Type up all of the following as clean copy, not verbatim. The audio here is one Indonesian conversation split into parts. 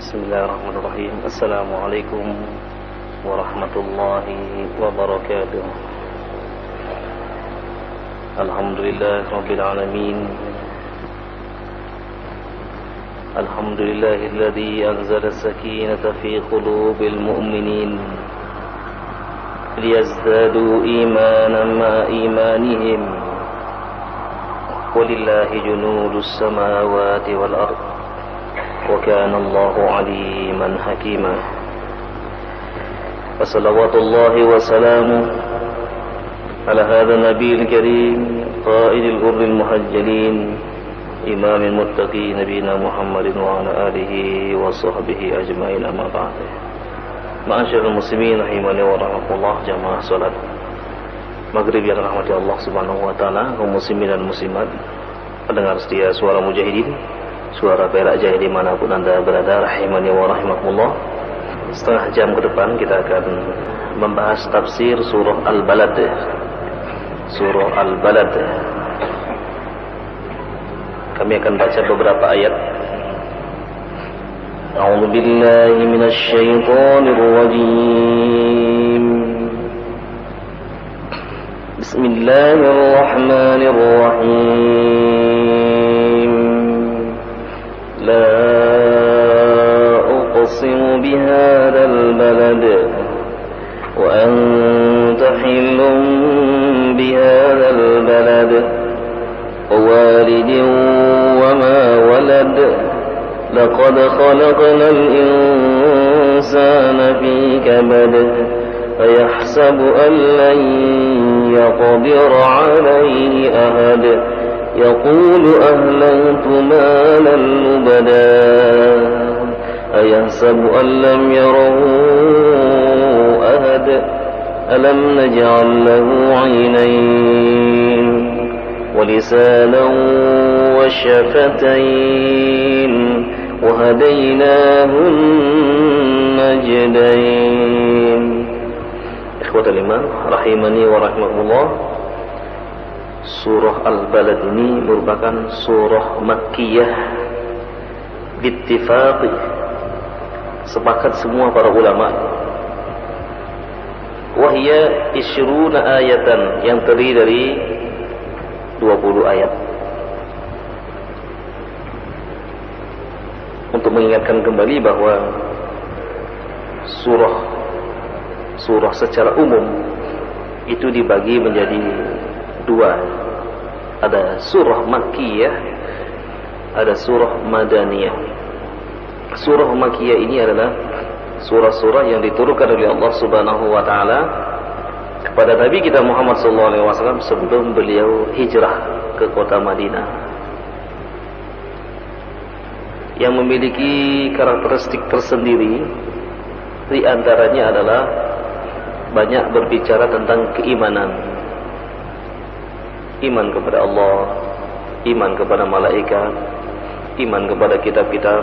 Bismillahirrahmanirrahim. Assalamualaikum warahmatullahi wabarakatuh. Alhamdulillah Rabbil Alamin. Alhamdulillahilladzi anzala as-sakinata fi qulubil mu'minin liyazdadu imanan ma imanihim. Walillahi junudus samawati wal ardh. وكان الله عليما حكيما وصلوات الله وسلامه على هذا النبي الكريم قائد الغر المحجلين إمام المتقين نبينا محمد وعلى آله وصحبه أجمعين أما بعد. Ma'asyiral muslimin rahimani wa rahmatullah, jamaah salat maghrib yang rahmati Allah subhanahu wa ta'ala, kaum muslimin dan muslimat, pendengar setia suara mujahidin, suara Perak Jaya dimanapun anda berada, rahimani wa rahimakumullah. Setengah jam ke depan kita akan membahas tafsir surah Al-Balad. Surah Al-Balad, kami akan baca beberapa ayat. A'udzu billahi minasy syaithanir rajim. Bismillahirrahmanirrahim. لا أقسم بهذا البلد وأنت حل بهذا البلد ووالد وما ولد لقد خلقنا الإنسان في كبد فيحسب أن لن يقدر عليه أحد يقول أهلكت مالا لبدا أيحسب أن لم يره أحد ألم نجعل له عينين ولسانا وشفتين وهديناه النجدين. إخوة الإيمان rahimani wa rahimakumullah. Surah Al-Balad ini merupakan surah Makkiyah bittifaqi, sepakat semua para ulama. Wahya isyruna ayatan, yang terdiri dari 20 ayat. Untuk mengingatkan kembali bahwa surah secara umum itu dibagi menjadi dua. Ada surah Makkiyah, ada surah Madaniyah. Surah Makkiyah ini adalah surah-surah yang diturunkan oleh Allah Subhanahu wa taala kepada Nabi kita Muhammad sallallahu alaihi wasallam sebelum beliau hijrah ke kota Madinah, yang memiliki karakteristik tersendiri. Di antaranya adalah banyak berbicara tentang keimanan. Iman kepada Allah, iman kepada malaikat, iman kepada kitab-kitab,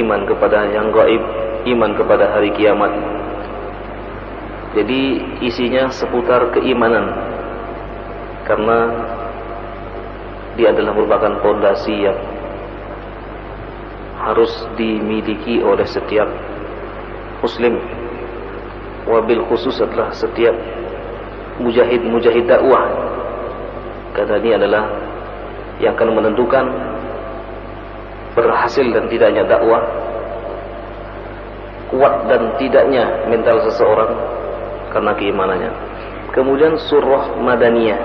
iman kepada yang gaib, iman kepada hari kiamat. Jadi isinya seputar keimanan, karena dia adalah merupakan fondasi yang harus dimiliki oleh setiap muslim, wabil khusus adalah setiap mujahid dakwah. Karena ini adalah yang akan menentukan berhasil dan tidaknya dakwah, kuat dan tidaknya mental seseorang karena keimanannya. Kemudian surah Madaniyah.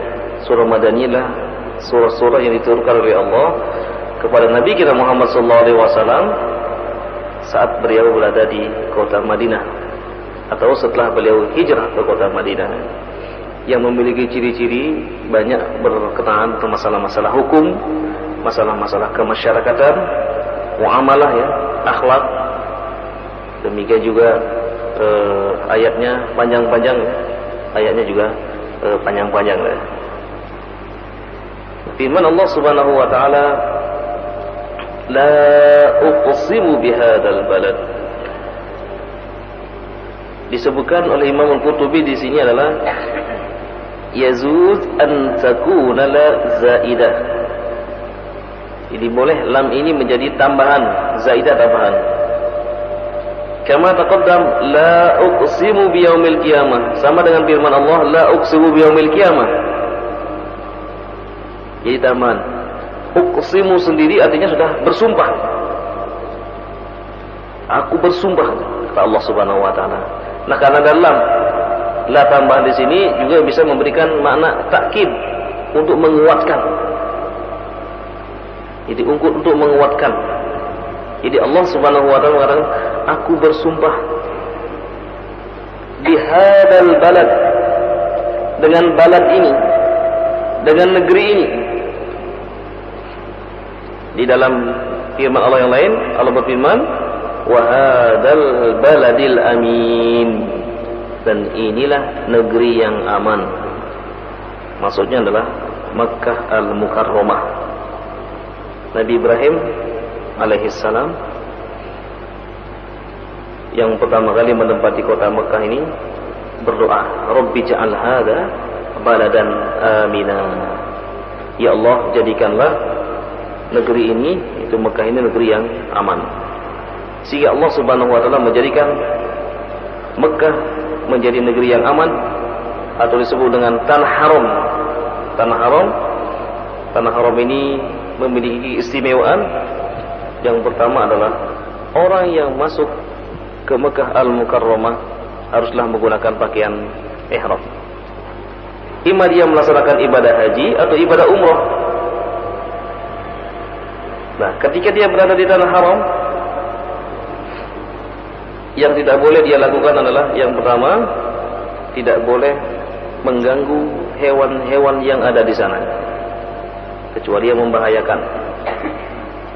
Surah Madaniyah adalah surah-surah yang diturunkan oleh Allah kepada Nabi kita Muhammad SAW saat beliau berada di kota Madinah, atau setelah beliau hijrah ke kota Madinah, yang memiliki ciri-ciri banyak berkenaan dengan masalah-masalah hukum, masalah-masalah kemasyarakatan, muamalah, ya, akhlak. Demikian juga ayatnya panjang-panjang, ayatnya juga panjang-panjang. Firman Allah Subhanahu wa taala, la uqsimu bihadzal balad. Disebutkan oleh Imam Al-Qurtubi di sini adalah yazuz an takuna la zaidah. Jadi boleh lam ini menjadi tambahan, zaidah tambahan. Kama taqaddam la uqsimu biyaumil qiyamah, sama dengan firman Allah la uqsimu biyaumil qiyamah. Jadi tambahan uqsimu sendiri artinya sudah bersumpah. Aku bersumpah kata Allah Subhanahu wa taala. Nah, karena dalam la tambahan di sini juga bisa memberikan makna takkid untuk menguatkan. Jadi untuk menguatkan. Jadi Allah Subhanahu wa taala mengatakan, aku bersumpah bihadzal balad, dengan balad ini, dengan negeri ini. Di dalam firman Allah yang lain, Allah berfirman, wa hadzal baladil amin, dan inilah negeri yang aman. Maksudnya adalah Makkah al-Mukarramah. Nabi Ibrahim alaihissalam yang pertama kali menempati kota Makkah ini berdoa, Rabbi ja'al hadza baladan amina. Ya Allah, jadikanlah negeri ini, itu Makkah ini, negeri yang aman. Sehingga Allah Subhanahu wa taala menjadikan Makkah menjadi negeri yang aman, atau disebut dengan tanah haram. Tanah haram ini memiliki keistimewaan. Yang pertama adalah orang yang masuk ke Makkah al-Mukarramah haruslah menggunakan pakaian ihram. Ima dia melaksanakan ibadah haji atau ibadah umrah. Nah, ketika dia berada di tanah haram, yang tidak boleh dia lakukan adalah yang pertama, tidak boleh mengganggu hewan-hewan yang ada di sana, kecuali yang membahayakan.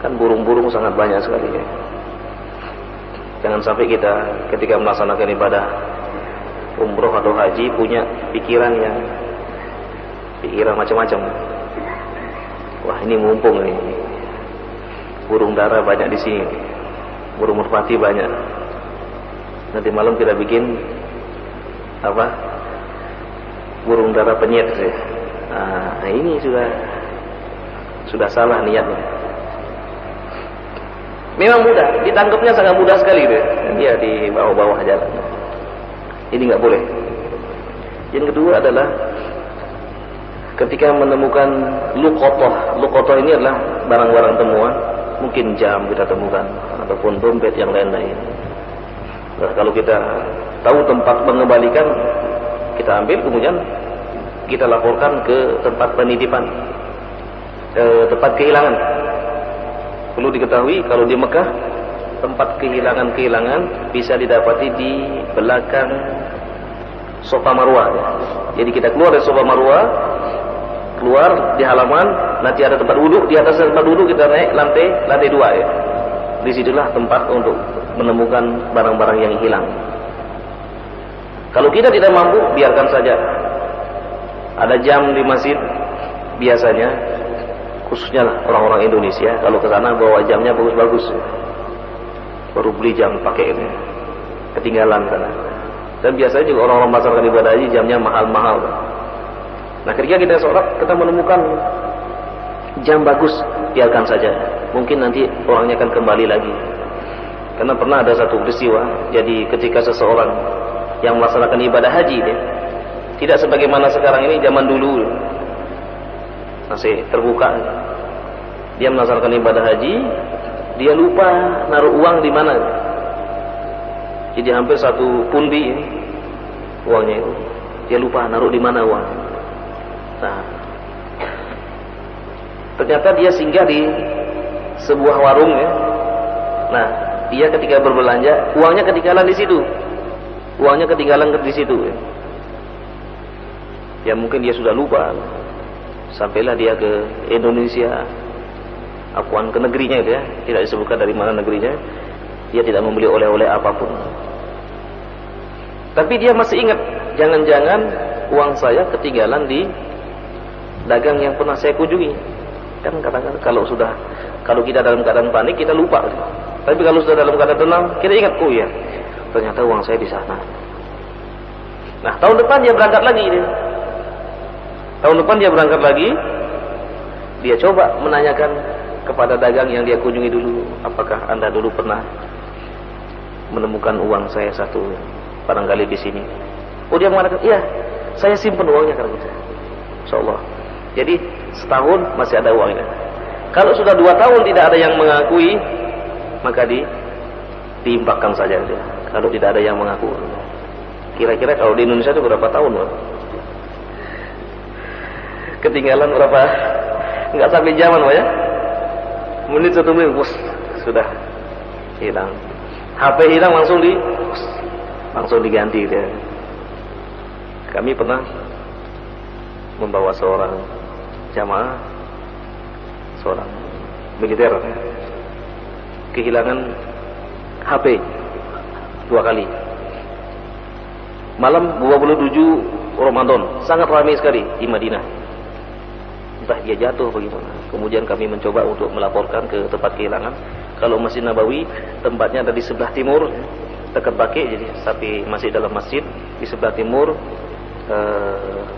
Kan burung-burung sangat banyak sekali ya. Jangan sampai kita ketika melaksanakan ibadah umroh atau haji punya pikiran macam-macam. Wah, ini mumpung nih, burung dara banyak di sini, burung merpati banyak. Nanti malam kita bikin apa? Burung dara penyet ya. Nah, ini sudah salah niatnya. Memang mudah, ditangkapnya sangat mudah sekali gitu. Dia di bawah-bawah jalan. Ini nggak boleh. Yang kedua adalah ketika menemukan luqatah ini adalah barang-barang temuan, mungkin jam kita temukan ataupun dompet yang lain-lain. Nah, kalau kita tahu tempat mengembalikan, kita ambil, kemudian kita laporkan ke tempat penitipan, tempat kehilangan. Perlu diketahui kalau di Mekah tempat kehilangan bisa didapati di belakang Safa Marwah. Jadi kita keluar dari Safa Marwah, keluar di halaman, nanti ada tempat wudhu, di atas tempat wudhu kita naik lantai 2 ya. Disitulah tempat untuk menemukan barang-barang yang hilang. Kalau kita tidak mampu, biarkan saja. Ada jam di masjid biasanya, khususnya orang-orang Indonesia, kalau ke sana bawa jamnya bagus-bagus, baru beli jam pakai ini, ketinggalan sana. Dan biasanya juga orang-orang melaksanakan ibadah haji jamnya mahal-mahal. Nah, ketika kita sholat, kita menemukan jam bagus, biarkan saja. Mungkin nanti orangnya akan kembali lagi. Karena pernah ada satu peristiwa, jadi ketika seseorang yang melaksanakan ibadah haji, tidak sebagaimana sekarang ini, zaman dulu masih terbuka, dia melaksanakan ibadah haji, dia lupa naruh uang di mana. Jadi hampir 1 pundi uangnya itu, dia lupa naruh di mana uang. Nah, ternyata dia singgah di sebuah warung ya. Nah, dia ketika berbelanja, uangnya ketinggalan di situ. Uangnya ketinggalan di situ ya. Ya mungkin dia sudah lupa. Sampailah dia ke Indonesia, ke negerinya itu ya, tidak disebutkan dari mana negerinya. Dia tidak membeli oleh-oleh apapun. Tapi dia masih ingat, jangan-jangan uang saya ketinggalan di dagang yang pernah saya kunjungi. Kan kadang-kadang kalau kita dalam keadaan panik kita lupa. Tapi kalau sudah dalam keadaan tenang, kita ingat, oh iya, ternyata uang saya di sana. Nah, tahun depan dia berangkat lagi dia. Tahun depan dia berangkat lagi, dia coba menanyakan kepada dagang yang dia kunjungi dulu, apakah Anda dulu pernah menemukan uang saya satu, barangkali di sini. Oh, dia mengatakan, iya, saya simpan uangnya karena gitu. Insyaallah. Jadi setahun masih ada uangnya. Kalau sudah 2 tahun tidak ada yang mengakui, maka diimpakkan saja dia. Kalau tidak ada yang mengaku. Kira-kira kalau di Indonesia itu berapa tahun, Pak? Ketinggalan berapa? Enggak sampai zaman, Pak ya? Menit 1 menit, sudah hilang. HP hilang langsung diganti dia. Kami pernah membawa seorang jamaah, seorang militer, kehilangan HP 2 kali. Malam 27 Ramadan, sangat ramai sekali di Madinah. Entah dia jatuh bagaimana. Kemudian kami mencoba untuk melaporkan ke tempat kehilangan. Kalau Masjid Nabawi, tempatnya ada di sebelah timur, dekat Baqi, jadi tapi masih dalam masjid. Di sebelah timur,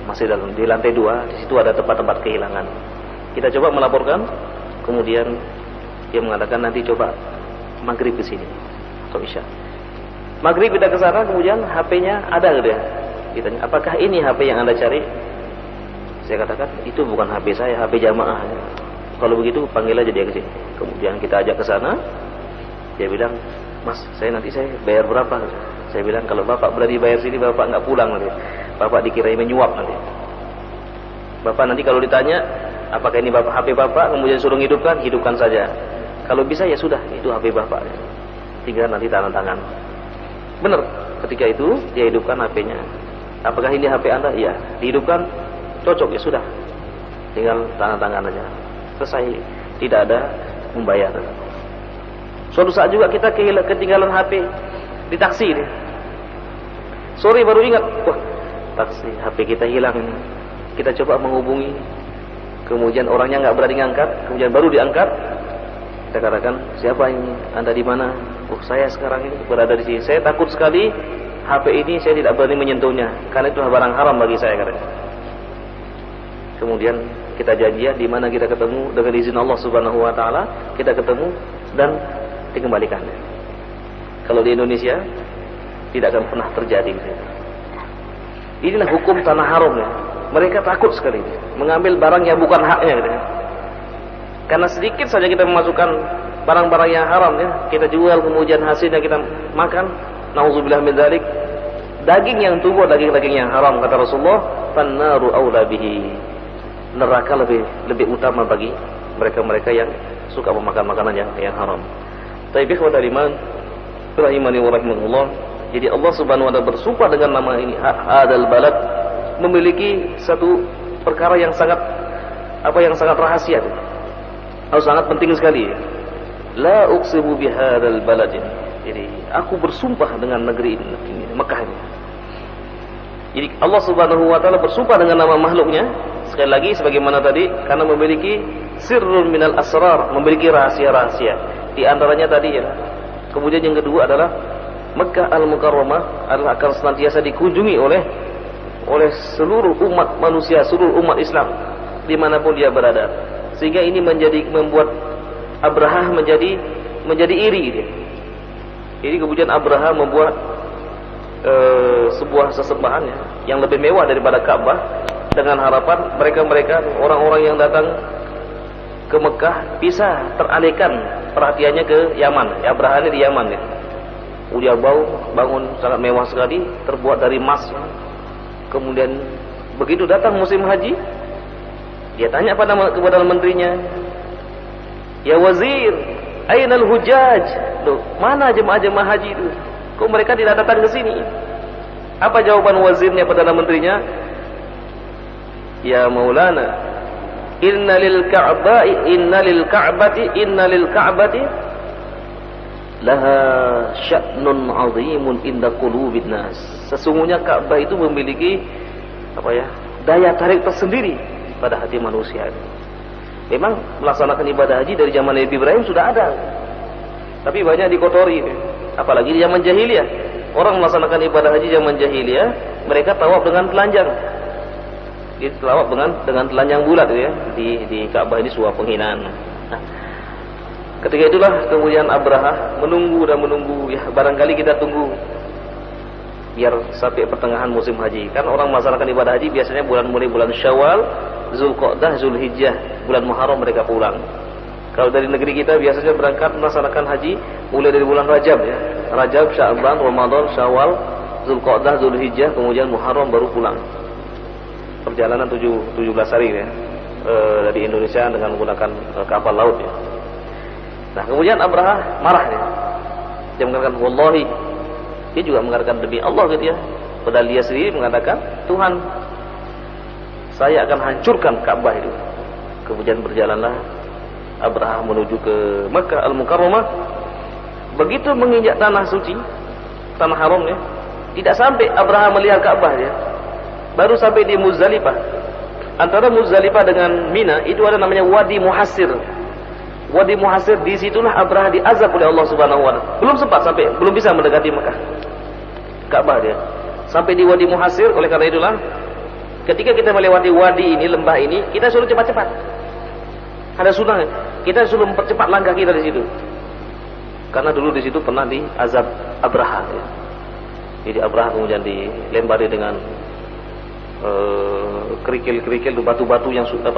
masih di lantai 2, di situ ada tempat-tempat kehilangan. Kita coba melaporkan, kemudian dia mengatakan nanti coba maghrib ke sini atau isya. Maghrib kita ke sana, kemudian HP-nya ada gitu ya. Ditanya, apakah ini HP yang Anda cari? Saya katakan, itu bukan HP saya, HP jamaah. Kalau begitu panggil aja dia ke sini. Kemudian kita ajak ke sana. Dia bilang, Mas, saya bayar berapa? Saya bilang, kalau Bapak berani bayar sini, Bapak nggak pulang nanti. Bapak dikirain menyuap nanti. Bapak nanti kalau ditanya, apakah ini HP Bapak, kemudian suruh hidupkan saja. Kalau bisa ya sudah, itu HP Bapak. Tinggal nanti tangan. Benar, ketika itu dia hidupkan HP-nya. Apakah ini HP Anda? Iya. Dihidupkan, cocok ya sudah. Tinggal tangan aja. Selesai, tidak ada membayar. Suatu saat juga kita ketinggalan HP di taksi ini. Sore baru ingat, wah, taksi HP kita hilang ini. Kita coba menghubungi. Kemudian orangnya nggak berani ngangkat, kemudian baru diangkat. Kita katakan, siapa ini? Anda di mana? Oh, saya sekarang ini berada di sini. Saya takut sekali HP ini saya tidak berani menyentuhnya karena itu barang haram bagi saya, katanya. Kemudian kita janjian di mana kita ketemu, dengan izin Allah Subhanahu wa taala, kita ketemu dan dikembalikan. Kalau di Indonesia tidak akan pernah terjadi. Inilah hukum tanah haram ya. Mereka takut sekali mengambil barang yang bukan haknya gitu. Karena sedikit saja kita memasukkan barang-barang yang haram ya, kita jual kemudian hasilnya kita makan, nauzubillah min dzalik. Daging yang tumbuh daging-daging yang haram, kata Rasulullah, fannaru aula bihi. Neraka lebih utama bagi mereka-mereka yang suka memakan makanan yang haram. Tapi ikhwatal iman, rahimani wa rahimakumullah. Jadi Allah Subhanahu wa taala bersumpah dengan nama ini, hadzal balad, memiliki satu perkara yang sangat rahasia. Atau sangat penting sekali. La uqsimu bihadzal balad. Jadi aku bersumpah dengan negeri ini, Mekah ini. Jadi Allah Subhanahu wa taala bersumpah dengan nama makhluknya. Sekali lagi sebagaimana tadi, karena memiliki sirrun minal asrar, memiliki rahasia-rahasia. Di antaranya tadi ya. Kemudian yang kedua adalah Mekah Al-Mukarramah adalah akan senantiasa dikunjungi oleh seluruh umat manusia, seluruh umat Islam dimanapun dia berada. Sehingga ini membuat Abraha menjadi iri dia. Jadi kemudian Abraha membuat sebuah sesembahan yang lebih mewah daripada Ka'bah, dengan harapan mereka orang-orang yang datang ke Mekah bisa teralihkan perhatiannya ke Yaman. Abraha ini di Yaman ya. Dia bangun sangat mewah sekali, terbuat dari emas. Kemudian begitu datang musim haji, dia tanya kepada menterinya, ya wazir, ainal hujaj? Loh, mana jemaah-jemaah haji itu? Kok mereka tidak datang ke sini? Apa jawaban wazirnya pada menterinya? Ya Maulana, inna lil ka'bati laha sya'nun 'azimun inda qulubin nas. Sesungguhnya Ka'bah itu memiliki daya tarik tersendiri pada hati manusia. Memang melaksanakan ibadah haji dari zaman Nabi Ibrahim sudah ada, tapi banyak dikotori. Apalagi di zaman jahiliyah, orang melaksanakan ibadah haji zaman jahiliyah, mereka tawaf dengan telanjang. Dia tawaf dengan telanjang bulat ya. Di Ka'bah ini sebuah penghinaan. Nah, Ketika itulah kemudian Abraha menunggu dan menunggu, ya barangkali kita tunggu biar sampai pertengahan musim haji. Kan orang melaksanakan ibadah haji biasanya mulai bulan Syawal, Zulqa'dah, Zulhijjah, bulan Muharram mereka pulang. Kalau dari negeri kita biasanya berangkat melaksanakan haji mulai dari bulan Rajab, ya. Rajab, Sya'ban, Ramadan, Syawal, Zulqa'dah, Zulhijjah, kemudian Muharram baru pulang. Perjalanan 17 hari, ya. Dari Indonesia dengan menggunakan kapal laut, ya. Nah, kemudian Abraha marah, ya. Dia mengatakan wallahi, dia juga mengatakan demi Allah, gitu ya. Padahal dia sendiri mengatakan, Tuhan, saya akan hancurkan Ka'bah itu. Kemudian berjalanlah Abraha menuju ke Makkah Al-Mukarramah. Begitu menginjak tanah suci, tanah haram, ya, tidak sampai Abraha melihat Ka'bah, ya. Baru sampai di Muzdalifah. Antara Muzdalifah dengan Mina itu ada namanya Wadi Muhassir. Wadi Muhassir, di situlah Abraha diazab oleh Allah Subhanahu wa taala. Belum bisa mendekati Mekah, Ka'bah dia. Sampai di Wadi Muhassir, oleh karena itulah ketika kita melewati wadi ini, lembah ini, kita suruh cepat-cepat. Ada sunnah, kita suruh mempercepat langkah kita di situ. Karena dulu di situ pernah diazab Abraha, ya. Jadi Abraha kemudian dilempari dengan kerikil-kerikil, batu-batu yang sudah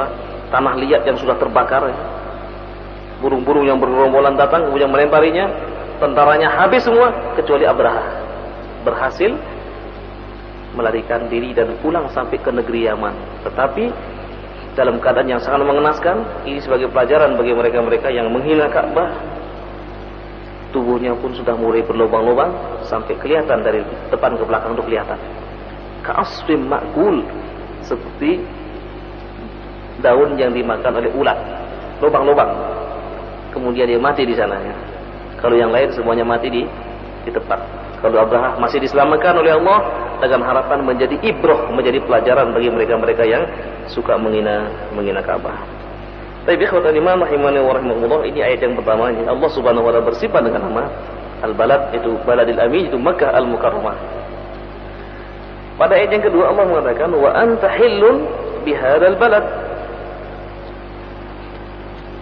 tanah liat yang sudah terbakar, ya. Burung-burung yang bergerombolan datang kemudian melemparinya. Tentaranya habis semua kecuali Abraha berhasil melarikan diri dan pulang sampai ke negeri Yaman. Tetapi dalam keadaan yang sangat mengenaskan. Ini sebagai pelajaran bagi mereka-mereka yang menghina Ka'bah. Tubuhnya pun sudah mulai berlubang-lubang sampai kelihatan dari depan ke belakang, untuk kelihatan. Ka'asfim ma'kul, seperti daun yang dimakan oleh ulat, lubang-lubang. Kemudian dia mati di sana, ya. Kalau yang lain semuanya mati di tempat. Kalau Abraha masih diselamatkan oleh Allah dengan harapan menjadi ibrah, menjadi pelajaran bagi mereka-mereka yang suka menghina Ka'bah. Tapi ikhwatan iman rahimani wa rahimakumullah, ini ayat yang pertama. Allah Subhanahu wa taala bersifat dengan nama Al-Balad, itu Baladil Amin, itu Makkah Al-Mukarramah. Pada ayat yang kedua Allah mengatakan wa anta hillun bihadzal balad,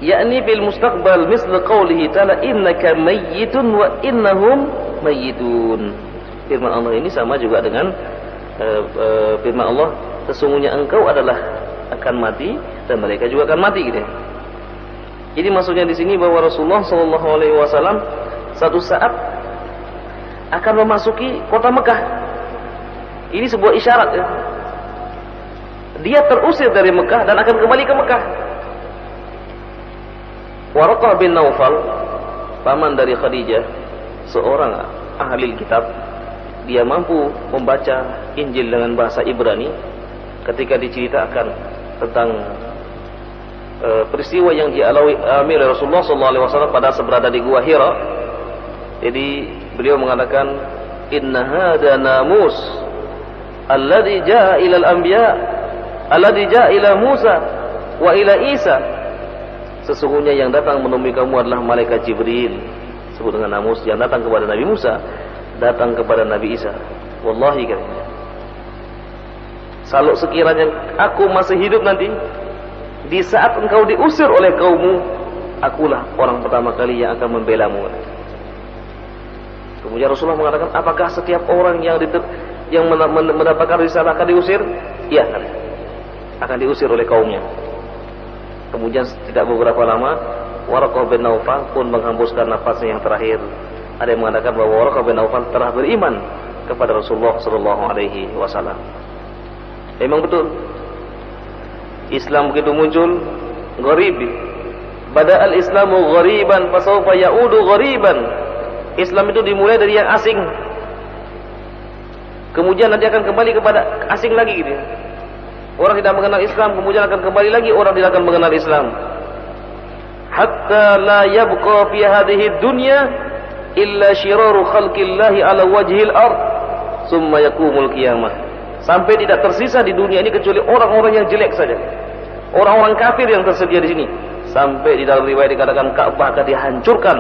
yakni bil mustaqbal misl qawlihi ta'ala innaka mayyitun wa innahum mayyitun. Firman Allah ini sama juga dengan firman Allah, sesungguhnya engkau adalah akan mati dan mereka juga akan mati, gitu. Jadi maksudnya di sini bahwa Rasulullah sallallahu alaihi wasallam satu saat akan memasuki kota Mekah. Ini sebuah isyarat, ya. Dia terusir dari Mekah dan akan kembali ke Mekah. Waraqah bin Naufal, paman dari Khadijah, seorang ahli kitab, dia mampu membaca Injil dengan bahasa Ibrani. Ketika diceritakan tentang peristiwa yang dialami oleh Rasulullah SAW pada seberada di Gua Hira, jadi beliau mengatakan, Inna hada namus alladhi ja'a ila al-anbiya alladhi ja'a ila Musa wa ila Isa. Sesungguhnya yang datang menemui kamu adalah malaikat Jibril, sebut dengan namus, yang datang kepada Nabi Musa, datang kepada Nabi Isa. Wallahi, katanya, kalau sekiranya aku masih hidup nanti, di saat engkau diusir oleh kaummu, akulah orang pertama kali yang akan membelamu. Kemudian Rasulullah mengatakan, apakah setiap orang yang mendapatkan risalah akan diusir? Iya, akan diusir oleh kaumnya. Kemudian tidak beberapa lama, Waraqah bin Naufal pun menghembuskan nafasnya yang terakhir. Ada yang mengatakan bahwa Waraqah bin Naufal telah beriman kepada Rasulullah sallallahu alaihi wasallam. Memang betul, Islam begitu muncul gharib. Bada'al Islamu ghariban fasawfa ya'udu ghariban. Islam itu dimulai dari yang asing, kemudian nanti akan kembali kepada asing lagi, gitu. Orang tidak mengenal Islam, kemudian akan kembali lagi orang tidak akan mengenal Islam. Hatta la yabqa fi hadhihi dunya illa syiraru khalqillahi ala wajhil ard summa yaqumul qiyamah. Sampai tidak tersisa di dunia ini kecuali orang-orang yang jelek saja, orang-orang kafir yang tersedia di sini. Sampai di dalam riwayat dikatakan Ka'bah akan dihancurkan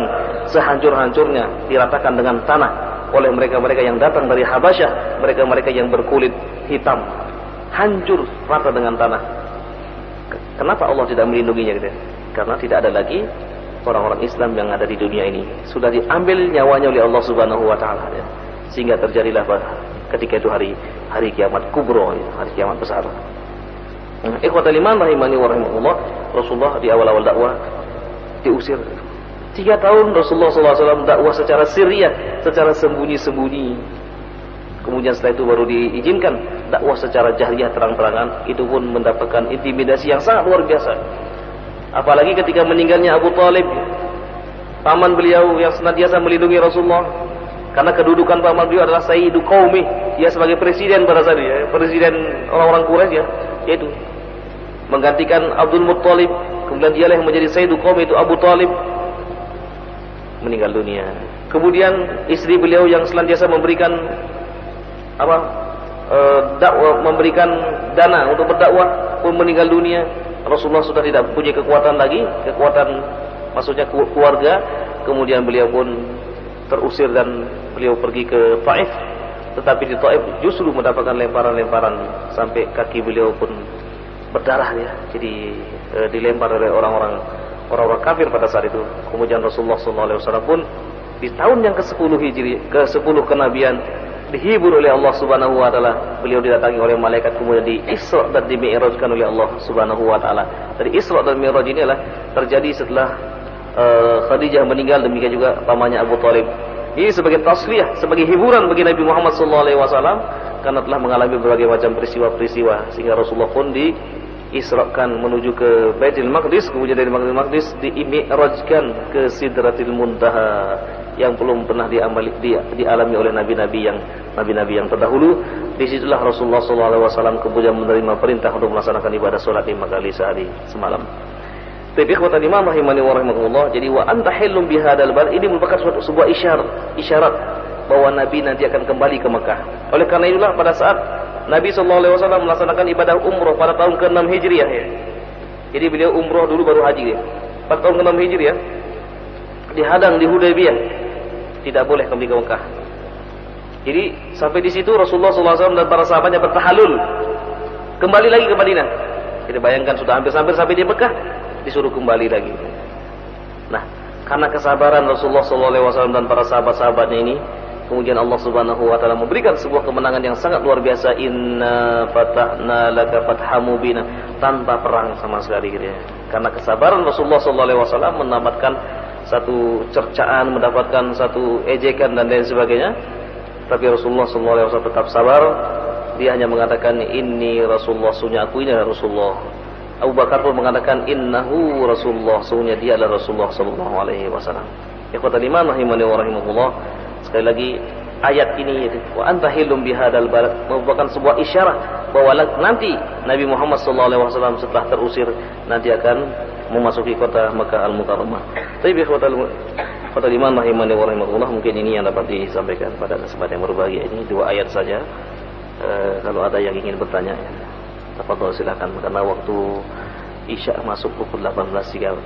sehancur-hancurnya, diratakan dengan tanah oleh mereka-mereka yang datang dari Habasyah, mereka-mereka yang berkulit hitam. Hancur rata dengan tanah. Kenapa Allah tidak melindunginya, gitu? Karena tidak ada lagi orang-orang Islam yang ada di dunia ini. Sudah diambil nyawanya oleh Allah Subhanahu wa taala ya. Sehingga terjadilah ketika itu hari kiamat kubro ya, hari kiamat besar. Ikhwatal iman rahimani wa rahimakumullah, Rasulullah di awal-awal dakwah diusir. 3 tahun Rasulullah SAW dakwah secara sirriyah, secara sembunyi-sembunyi. Kemudian setelah itu baru diizinkan dakwah secara jahriyah terang-terangan. Itu pun mendapatkan intimidasi yang sangat luar biasa. Apalagi ketika meninggalnya Abu Talib, paman beliau yang senantiasa melindungi Rasulullah. Karena kedudukan paman beliau adalah Sayyidu Qaumi, dia sebagai presiden pada saat itu, ya, presiden orang-orang Quraisy ya, yaitu menggantikan Abdul Muttalib. Kemudian dialah yang menjadi Sayyidu Qaumi, itu Abu Talib, meninggal dunia. Kemudian istri beliau yang senantiasa memberikan dakwah, memberikan dana untuk berdakwah pun meninggal dunia. Rasulullah sudah tidak punya kekuatan lagi, maksudnya keluarga. Kemudian beliau pun terusir dan beliau pergi ke Taif. Tetapi di Taif justru mendapatkan lemparan-lemparan sampai kaki beliau pun berdarah ya. Jadi dilempar oleh orang-orang kafir pada saat itu. Kemudian Rasulullah SAW pun di tahun yang ke-10 Hijri, ke-10 kenabian, dihibur oleh Allah Subhanahu wa taala. Beliau didatangi oleh malaikat, kemudian di Isra dan di Mi'rajkan oleh Allah Subhanahu wa taala. Dari Isra dan Mi'raj ini adalah terjadi setelah Khadijah meninggal, demikian juga pamannya Abu Talib. Ini sebagai tasliyah, sebagai hiburan bagi Nabi Muhammad SAW karena telah mengalami berbagai macam peristiwa-peristiwa, sehingga Rasulullah pun diisrakan menuju ke Baitul Maqdis, kemudian dari Baitul Maqdis diimi'rajkan ke Sidratil Muntaha yang belum pernah dialami oleh nabi-nabi yang terdahulu. Disitulah Rasulullah SAW kemudian menerima perintah untuk melaksanakan ibadah sholat 5 kali sehari semalam. Tapi ikhwatan iman rahimani wa rahimakumullah, jadi wa anta hillum bihadzal balad ini merupakan sebuah isyarat bahwa Nabi nanti akan kembali ke Mekah. Oleh karena itulah pada saat Nabi SAW melaksanakan ibadah umroh pada tahun ke-6 Hijriah ya. Jadi beliau umroh dulu baru haji ya. Pada tahun ke-6 Hijriah dihadang di Hudaybiyah, tidak boleh kembali ke Mekah. Jadi sampai di situ Rasulullah SAW dan para sahabatnya bertahalul, kembali lagi ke Madinah. Kita bayangkan sudah hampir sampai di Mekah, disuruh kembali lagi. Nah, karena kesabaran Rasulullah SAW dan para sahabat-sahabatnya ini, kemudian Allah Subhanahu wa taala memberikan sebuah kemenangan yang sangat luar biasa. Inna fatahna laka fatham mubina, tanpa perang sama sekali gitu ya. Karena kesabaran Rasulullah SAW mendapatkan satu cercaan, mendapatkan satu ejekan dan lain sebagainya. Tapi Rasulullah SAW tetap sabar. Dia hanya mengatakan inni Rasulullah, sungguh aku ini adalah Rasulullah. Abu Bakar pun mengatakan innahu Rasulullah, sungguhnya dia adalah Rasulullah sallallahu alaihi wasallam. Ikhwatal iman rahimani wa rahimakumullah. Sekali lagi ayat ini wa anta hillum bihadzal balad merupakan sebuah isyarat bahwa nanti Nabi Muhammad sallallahu alaihi wasallam setelah terusir nanti akan memasuki kota Makkah Al-Mukarramah. Tapi ikhwatal iman rahimani wa rahimakumullah, mungkin ini yang dapat disampaikan pada kesempatan yang berbahagia ini, 2 ayat saja. Kalau ada yang ingin bertanya, tafadhol silakan, karena waktu Isya masuk pukul 18.33,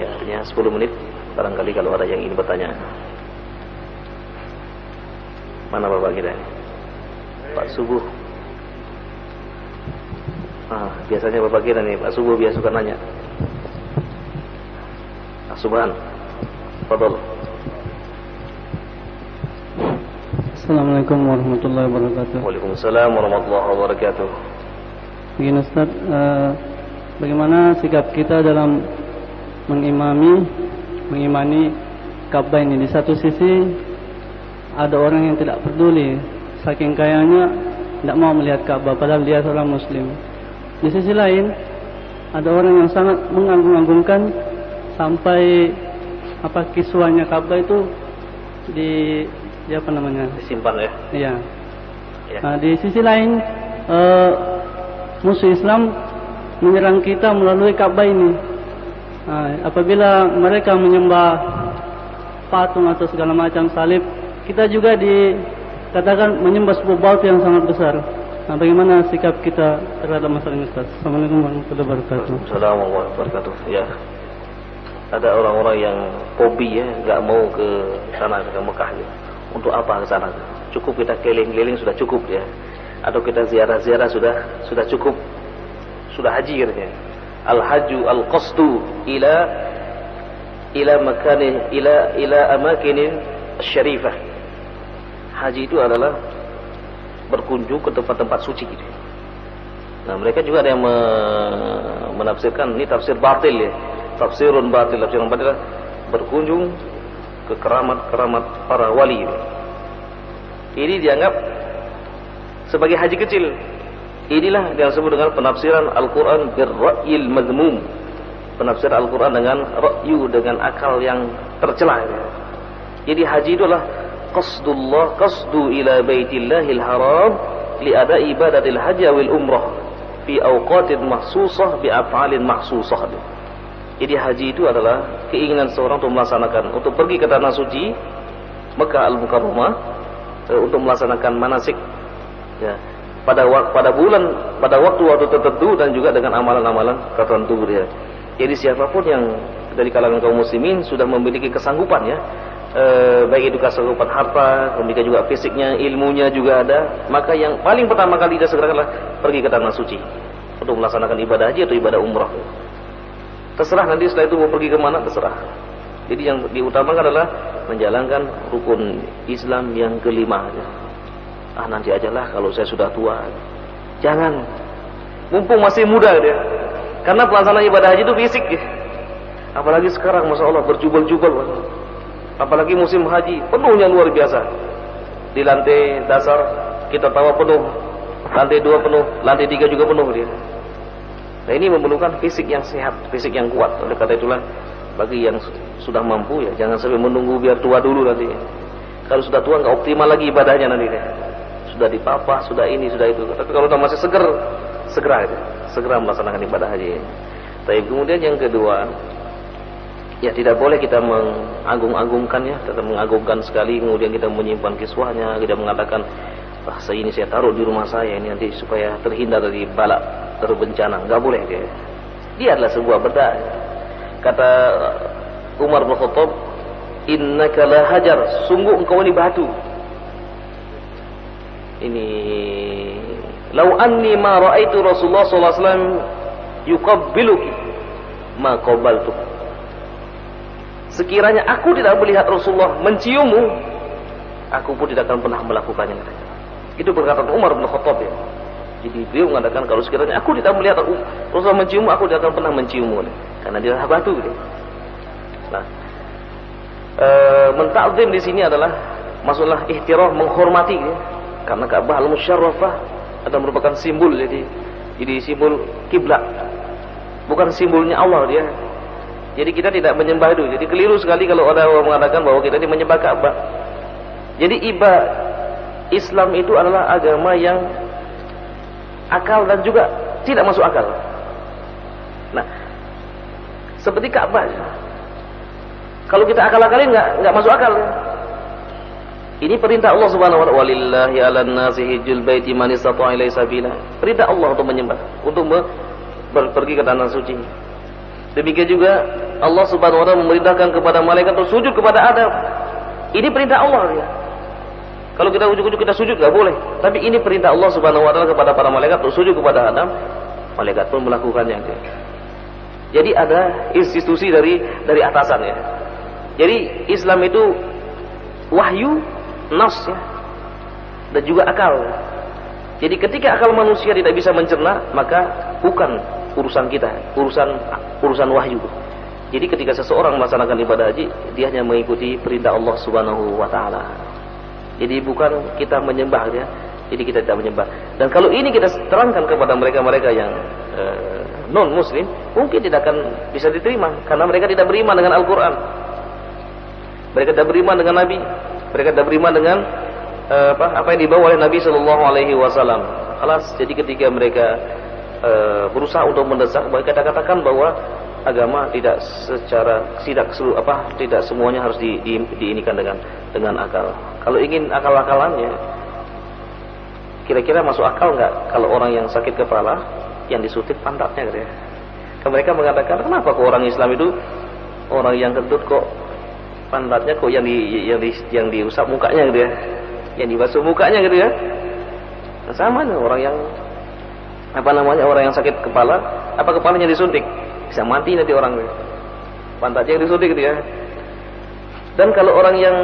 artinya 10 menit. Barangkali kalau ada yang ingin bertanya. Mana Bapak kita ini? Pak Subuh. Biasanya Bapak kita nih, Pak Subuh biasa suka nanya. Subhan. Tafadhol. Assalamualaikum warahmatullahi wabarakatuh. Waalaikumsalam warahmatullahi wabarakatuh. Begini Ustaz, bagaimana sikap kita dalam mengimani Ka'bah ini? Di satu sisi ada orang yang tidak peduli, saking kayanya tidak mau melihat Ka'bah padahal dia seorang muslim. Di sisi lain ada orang yang sangat mengagung-agungkan sampai kiswahnya Ka'bah itu disimpan ya. Iya. Ya. Nah, di sisi lain musuh Islam menyerang kita melalui Ka'bah ini. Nah, apabila mereka menyembah patung atau segala macam salib, kita juga dikatakan menyembah sebuah bautu yang sangat besar. Nah, bagaimana sikap kita terhadap masalah ini, Ustaz? Assalamualaikum warahmatullahi wabarakatuh. Assalamualaikum warahmatullahi wabarakatuh. Ya. Ada orang-orang yang fobi ya, enggak mau ke sana, ke Mekah ya. Untuk apa ke sana? Cukup kita keliling-keliling sudah cukup ya. Atau kita ziarah-ziarah sudah cukup. Sudah haji katanya. Al-hajju al-qasdu ila ila makani ila amakin syarifah. Haji itu adalah berkunjung ke tempat-tempat suci gitu. Nah, mereka juga ada yang menafsirkan ini tafsir batil ya. Tafsirun batil, tafsiran batil adalah berkunjung ke keramat-keramat para wali gitu. Ini dianggap sebagai haji kecil. Inilah yang disebut dengan penafsiran Al-Quran bir-ra'yil mazmum. Penafsiran Al-Quran dengan ra'yu, dengan akal yang tercela. Jadi haji itu adalah qasdu ila baitillahil haram li ada ibadatil haji awil umrah fi awqatin mahsusah bi af'alin mahsusah. Jadi haji itu adalah keinginan seorang untuk melaksanakan, untuk pergi ke tanah suci Mekah Al-Mukarramah untuk melaksanakan manasik ya, pada waktu tertentu dan juga dengan amalan-amalan tertentu dia. Jadi siapapun yang dari kalangan kaum muslimin sudah memiliki kesanggupan ya, baik itu kesanggupan harta, kemudian juga fisiknya, ilmunya juga ada, maka yang paling pertama kali dia segerakanlah pergi ke tanah suci untuk melaksanakan ibadah haji atau ibadah umrah. Terserah nanti setelah itu mau pergi kemana, terserah. Jadi yang diutamakan adalah menjalankan rukun Islam yang kelima. Nanti ajalah kalau saya sudah tua. Jangan, mumpung masih muda dia. Karena pelaksanaan ibadah haji itu fisik ya. Apalagi sekarang Masya Allah berjubel-jubel. Apalagi musim haji penuhnya luar biasa. Di lantai dasar kita tawa penuh, lantai 2 penuh, lantai 3 juga penuh dia. Nah, ini memerlukan fisik yang sehat, fisik yang kuat. Oleh kata itulah bagi yang sudah mampu ya jangan sampai menunggu biar tua dulu nanti. Kalau sudah tua nggak optimal lagi ibadahnya nanti deh. Sudah dipapah, sudah ini, sudah itu. Tapi kalau masih seger, segera melaksanakan ibadah haji. Tapi kemudian yang kedua, ya tidak boleh kita mengagung-agungkan ya, tetap mengagungkan sekali. Kemudian kita menyimpan kiswahnya, kita mengatakan ini saya taruh di rumah saya ini nanti supaya terhindar dari bala, dari bencana. Nggak boleh dia. Dia adalah sebuah benda. Kata Umar bin Khattab, innaka la hajar, sungguh engkau ini batu. Ini lau anni ma raaitu Rasulullah sallallahu alaihi wasallam yuqabbiluki ma qabaltu. Sekiranya aku tidak melihat Rasulullah menciummu, aku pun tidak akan pernah melakukannya. Itu perkataan Umar bin Khattab ya. Jadi beliau mengatakan kalau sekiranya aku tidak melihat Rasulullah menciummu, aku tidak akan pernah menciummu. Karena dia adalah batu gitu. Nah, mentakzim di sini adalah maksudnya ihtiram, menghormati gitu. Karena Ka'bah al-Musyarrafah adalah merupakan simbol, jadi simbol kiblat, bukan simbolnya Allah dia. Jadi kita tidak menyembah itu. Jadi keliru sekali kalau ada orang mengatakan bahwa kita ini menyembah Ka'bah. Jadi Islam itu adalah agama yang akal dan juga tidak masuk akal. Nah, seperti Ka'bah, kalau kita akal-akalin nggak masuk akal. Ini perintah Allah Subhanahu wa taala, walillahi 'alan nasi hijjul baiti man istata'a ilaihi sabila. Perintah Allah untuk menyembah, untuk pergi ke tanah suci. Demikian juga Allah Subhanahu wa taala memerintahkan kepada malaikat untuk sujud kepada Adam. Ini perintah Allah ya. Kalau kita ujuk-ujuk kita sujud nggak boleh. Tapi ini perintah Allah Subhanahu wa taala kepada para malaikat untuk sujud kepada Adam. Malaikat pun melakukannya. Jadi ada institusi dari atasan ya. Jadi Islam itu wahyu, nas ya, dan juga akal. Jadi ketika akal manusia tidak bisa mencerna, maka bukan urusan kita, urusan wahyu. Jadi ketika seseorang melaksanakan ibadah haji, dia hanya mengikuti perintah Allah Subhanahu wa taala. Jadi bukan kita menyembah dia, jadi kita tidak menyembah. Dan kalau ini kita terangkan kepada mereka-mereka yang non muslim, mungkin tidak akan bisa diterima karena mereka tidak beriman dengan Al-Qur'an. Mereka tidak beriman dengan Nabi. Mereka tidak beriman dengan apa yang dibawa oleh Nabi Shallallahu Alaihi Wasallam. Alas, jadi ketika mereka berusaha untuk mendesak, mereka katakan bahwa agama tidak semuanya harus diinikan dengan akal. Kalau ingin akal-akalannya, kira-kira masuk akal nggak kalau orang yang sakit kepala yang disuntik pantatnya gitu ya? Mereka mengatakan kenapa kok orang Islam itu orang yang kentut kok pantatnya kok yang diusap mukanya gitu ya, yang dibasuh mukanya gitu ya. Nah, sama nih orang yang orang yang sakit kepala, kepalanya disuntik bisa mati nanti orang gitu. pantatnya yang disuntik gitu ya. Dan kalau orang yang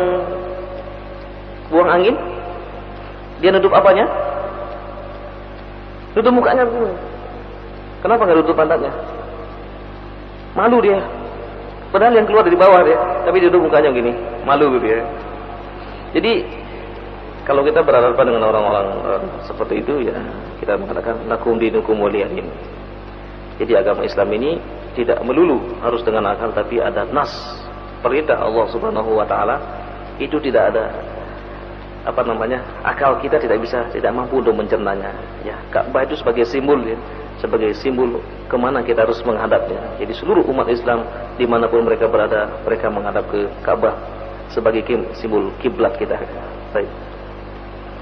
buang angin, dia nutup apanya? Nutup mukanya dulu. Kenapa nggak nutup pantatnya? Malu dia. Padahal yang keluar dari bawah dia, tapi dia nutup mukanya gini, malu gitu ya. Jadi kalau kita berhadapan dengan orang-orang seperti itu, ya kita mengatakan lakum dinukum waliyadin. Jadi agama Islam ini tidak melulu harus dengan akal, tapi ada nas, perintah Allah Subhanahu wa taala, itu tidak ada akal kita tidak mampu untuk mencernanya. Ya, Ka'bah itu sebagai simbol ya, sebagai simbol kemana kita harus menghadapnya. Jadi seluruh umat Islam dimanapun mereka berada, mereka menghadap ke Ka'bah sebagai simbol kiblat kita. Baik.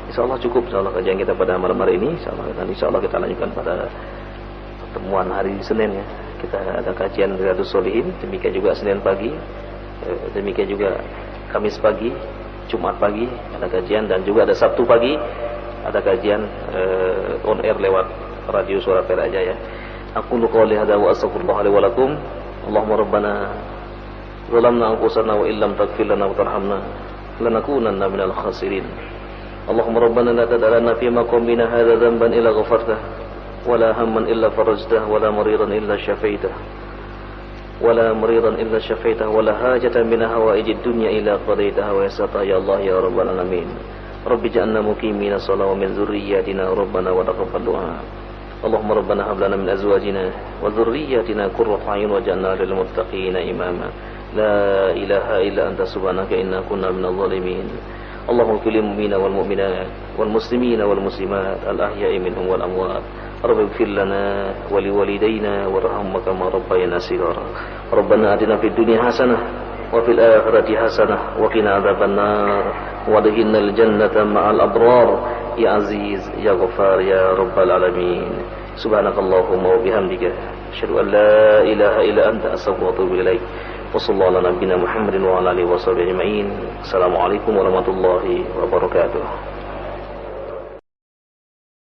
Insyaallah cukup kajian kita pada malam hari ini. Insyaallah kita lanjutkan pada pertemuan hari Senin ya. Kita ada kajian Riyadhus Shalihin, demikian juga Senin pagi, demikian juga Kamis pagi, Jumat pagi ada kajian, dan juga ada Sabtu pagi ada kajian on air lewat radio Suara Peraja ya. Aku qouli hadza wa astaghfirullah li wa lakum. Allahumma rabbana zalamna anfusana wa illam taghfir lana wa tarhamna lanakunanna minal khasirin. Allahumma rabbana la tad'alna fi maqamina hadza dhanban illa ghafartah wa la hamman illa farajtah wa la maridan illa shafaitah wa la maridan illa shafaitah wa la hajatan min hawaijid dunya illa qadaitaha wa yassarta ya Allah ya rabbal alamin. Rabbi ja'alna muqimina salati wa min dzurriyyatina rabbana wa taqabbal du'a. Allahumma rabbana hab lana min azwajina wa dzurriyyatina qurrata a'yun waj'alna lil muttaqina imama. La ilaha illa anta subhanaka inna kunna minadh dhalimin. Allahumma kulli mu'mina wal mu'minat wal muslimina wal muslimat al ahya'i minhum wal amwat. Rabbi ighfir lana wa li walidayna warhamhum kama rabbayana shighara. Rabbana atina fid dunya hasanah wa fil akhirati hasanah wa qina adzabannar wa adkhilnal jannata ma'al abrar ya aziz ya ghafar ya rabbal alamin. Subhanakallahumma wa bihamdika asyhadu an la ilaha illa anta astaghfiruka wa atubu ilaik. Wassallallahu ala nabiyyina Muhammadin wa ala alihi washabihi ajma'in. Assalamualaikum warahmatullahi wabarakatuh.